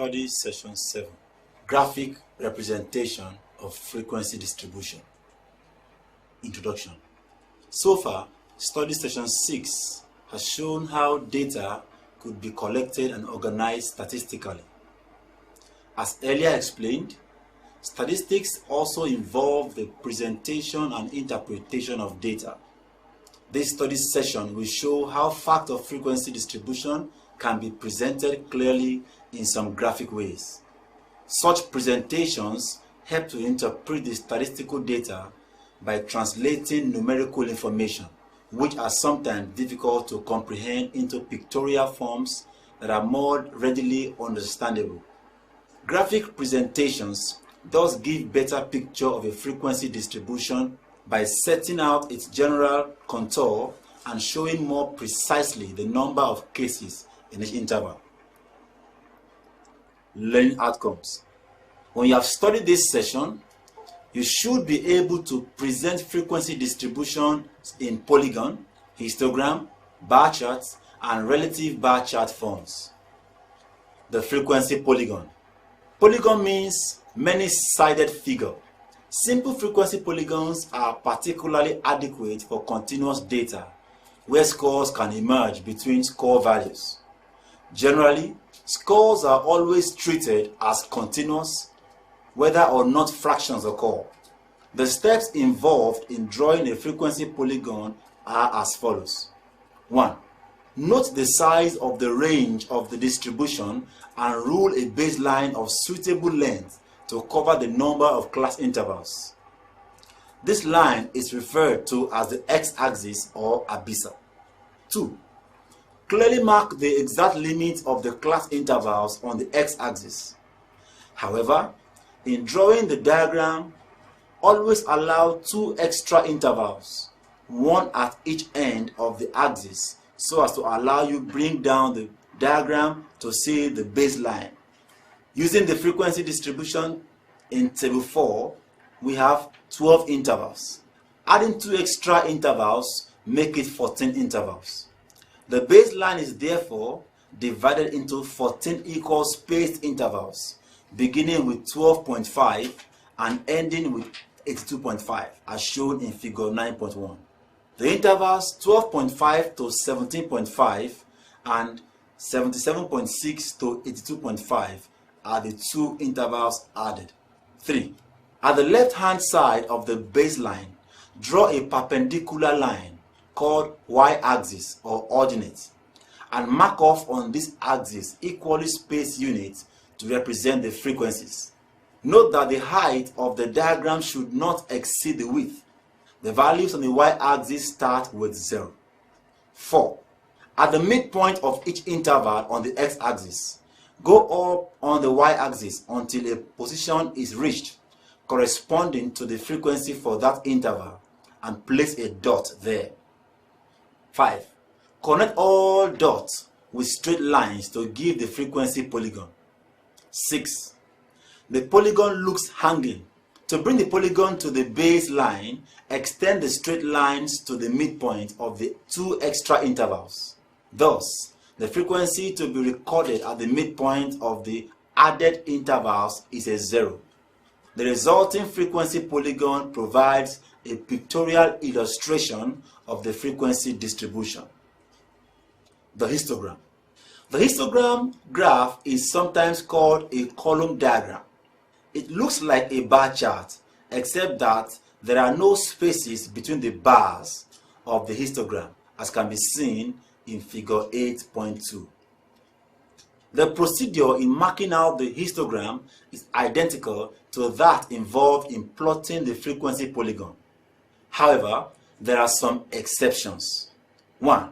Study Session 7, Graphic Representation of Frequency Distribution. Introduction. So far, Study Session 6 has shown how data could be collected and organized statistically. As earlier explained, statistics also involve the presentation and interpretation of data. This study session will show how fact of frequency distribution can be presented clearly in some graphic ways. Such presentations help to interpret the statistical data by translating numerical information, which are sometimes difficult to comprehend, into pictorial forms that are more readily understandable. Graphic presentations thus give better picture of a frequency distribution by setting out its general contour and showing more precisely the number of cases in each interval. Learning outcomes. When you have studied this session, you should be able to present frequency distribution in polygon, histogram, bar charts, and relative bar chart forms. The frequency polygon. Polygon means many-sided figure. Simple frequency polygons are particularly adequate for continuous data, where scores can emerge between score values. Generally, scores are always treated as continuous, whether or not fractions occur. The steps involved in drawing a frequency polygon are as follows. 1. Note the size of the range of the distribution and rule a baseline of suitable length to cover the number of class intervals. This line is referred to as the x-axis or abyssa. 2. Clearly mark the exact limit of the class intervals on the x-axis. However, in drawing the diagram, always allow 2 extra intervals, one at each end of the axis, so as to allow you bring down the diagram to see the baseline. Using the frequency distribution in table 4, we have 12 intervals. Adding 2 extra intervals make it 14 intervals. The baseline is therefore divided into 14 equal spaced intervals, beginning with 12.5 and ending with 82.5, as shown in figure 9.1. The intervals 12.5 to 17.5 and 77.6 to 82.5 are the 2 intervals added. 3. At the left-hand side of the baseline, draw a perpendicular line called y-axis or ordinate, and mark off on this axis equally spaced units to represent the frequencies. Note that the height of the diagram should not exceed the width. The values on the y-axis start with 0. 4. At the midpoint of each interval on the x-axis, go up on the y-axis until a position is reached corresponding to the frequency for that interval and place a dot there. 5. Connect all dots with straight lines to give the frequency polygon. 6. The polygon looks hanging. To bring the polygon to the baseline, extend the straight lines to the midpoint of the 2 extra intervals. Thus, the frequency to be recorded at the midpoint of the added intervals is a 0. The resulting frequency polygon provides a pictorial illustration of the frequency distribution. The histogram. The histogram graph is sometimes called a column diagram. It looks like a bar chart, except that there are no spaces between the bars of the histogram, as can be seen in figure 8.2. The procedure in marking out the histogram is identical to that involved in plotting the frequency polygon. However, there are some exceptions. 1.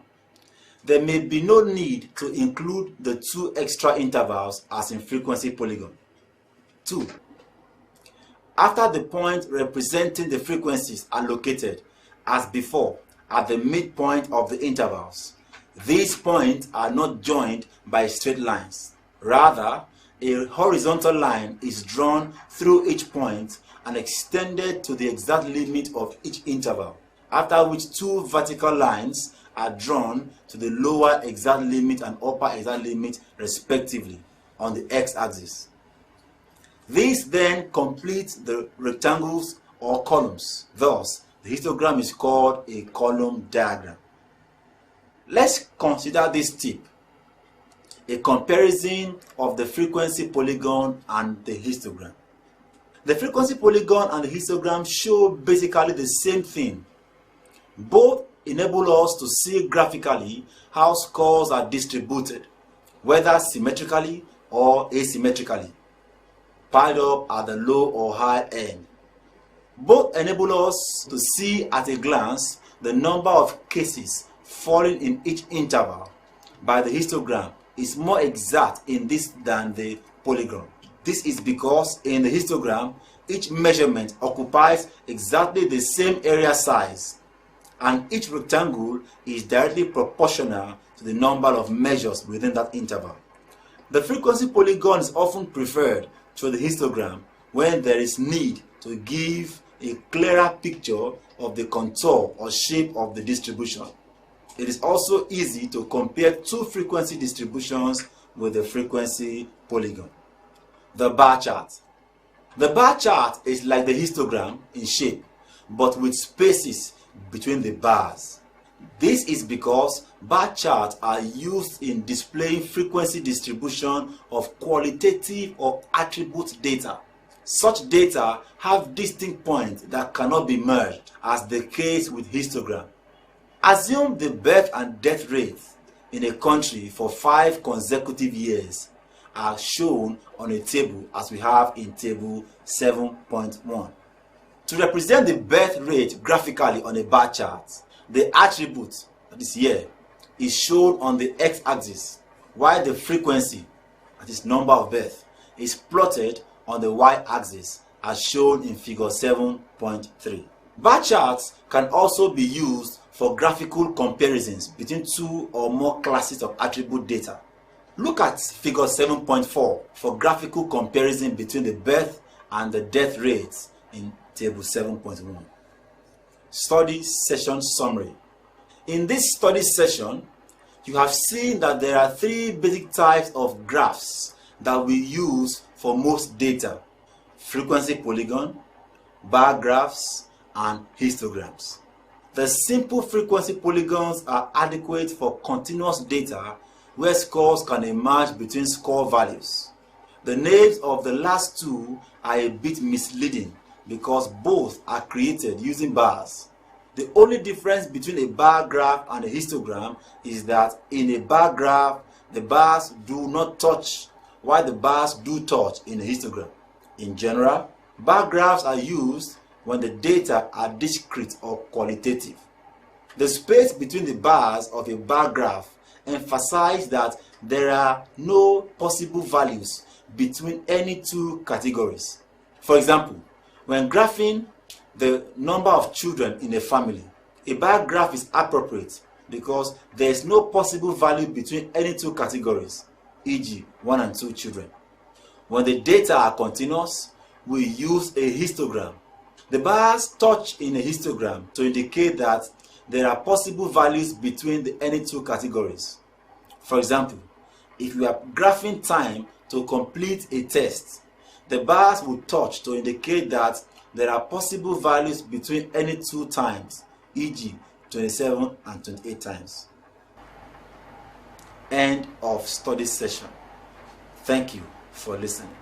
There may be no need to include the 2 extra intervals as in frequency polygon. 2. After the point representing the frequencies are located, as before, at the midpoint of the intervals, these points are not joined by straight lines. Rather, a horizontal line is drawn through each point and extended to the exact limit of each interval, after which 2 vertical lines are drawn to the lower exact limit and upper exact limit respectively, on the x-axis. This then completes the rectangles or columns. Thus, the histogram is called a column diagram. Let's consider this tip: a comparison of the frequency polygon and the histogram. The frequency polygon and the histogram show basically the same thing. Both enable us to see graphically how scores are distributed, whether symmetrically or asymmetrically, piled up at the low or high end. Both enable us to see at a glance the number of cases falling in each interval. By the histogram is more exact in this than the polygon. This is because in the histogram, each measurement occupies exactly the same area size, and each rectangle is directly proportional to the number of measures within that interval. The frequency polygon is often preferred to the histogram when there is need to give a clearer picture of the contour or shape of the distribution. It is also easy to compare two frequency distributions with the frequency polygon. The bar chart. The bar chart is like the histogram in shape, but with spaces between the bars. This is because bar charts are used in displaying frequency distribution of qualitative or attribute data. Such data have distinct points that cannot be merged, as the case with histogram. Assume the birth and death rates in a country for 5 consecutive years are shown on a table as we have in table 7.1. To represent the birth rate graphically on a bar chart, the attribute, that is year, is shown on the x-axis, while the frequency, that is number of birth, is plotted on the y-axis as shown in figure 7.3. Bar charts can also be used for graphical comparisons between two or more classes of attribute data. Look at figure 7.4 for graphical comparison between the birth and the death rates in table 7.1. Study session summary. In this study session, you have seen that there are 3 basic types of graphs that we use for most data: frequency polygon, bar graphs, and histograms. The simple frequency polygons are adequate for continuous data where scores can emerge between score values. The names of the last two are a bit misleading because both are created using bars. The only difference between a bar graph and a histogram is that in a bar graph, the bars do not touch, while the bars do touch in a histogram. In general, bar graphs are used when the data are discrete or qualitative. The space between the bars of a bar graph emphasizes that there are no possible values between any two categories. For example, when graphing the number of children in a family, a bar graph is appropriate because there is no possible value between any two categories, e.g., 1 and 2 children. When the data are continuous, we use a histogram. The bars touch in a histogram to indicate that there are possible values between any two categories. For example, if we are graphing time to complete a test, the bars will touch to indicate that there are possible values between any 2 times, e.g., 27 and 28 times. End of study session. Thank you for listening.